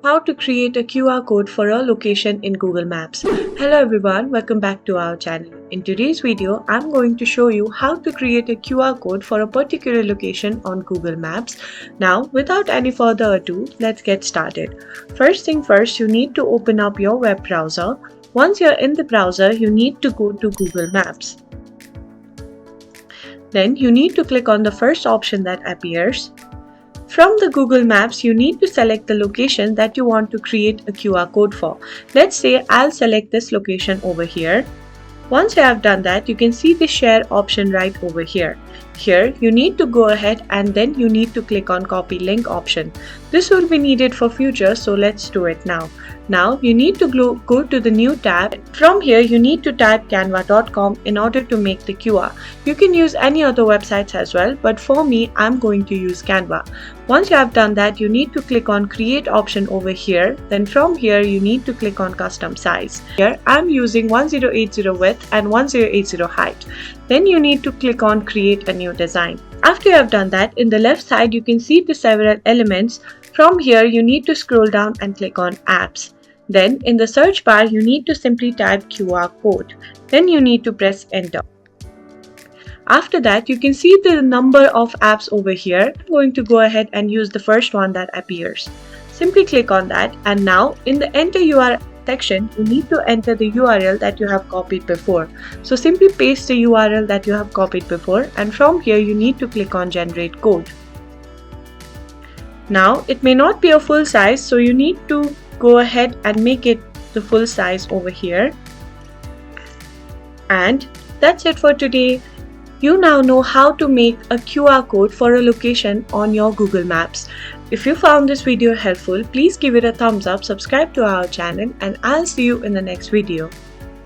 How to create a QR code for a location in Google Maps. Hello everyone, welcome back to our channel. In today's video, I'm going to show you how to create a QR code for a particular location on Google Maps. Now, without any further ado, let's get started. First thing first, you need to open up your web browser. Once you're in the browser, you need to go to Google Maps. Then you need to click on the first option that appears. From the Google Maps, you need to select the location that you want to create a QR code for. Let's say I'll select this location over here. Once you have done that, you can see the share option right over here. Here, you need to go ahead and then you need to click on copy link option. This will be needed for future, so let's do it now. Now, you need to go to the new tab. From here, you need to type canva.com in order to make the QR. You can use any other websites as well, but for me, I'm going to use Canva. Once you have done that, you need to click on create option over here. Then from here, you need to click on custom size. Here, I'm using 1080 width and 1080 height. Then you need to click on create a new design. After you have done that, in the left side, you can see the several elements. From here, you need to scroll down and click on apps. Then in the search bar, you need to simply type QR code. Then you need to press enter. After that, you can see the number of apps over here. I'm going to go ahead and use the first one that appears. Simply click on that, and now in the enter URL section, you need to enter the URL that you have copied before. So simply paste the URL that you have copied before, and from here you need to click on generate code. Now it may not be a full size, so you need to go ahead and make it the full size over here. And that's it for today. You now know how to make a QR code for a location on your Google Maps. If you found this video helpful, please give it a thumbs up, subscribe to our channel, and I'll see you in the next video.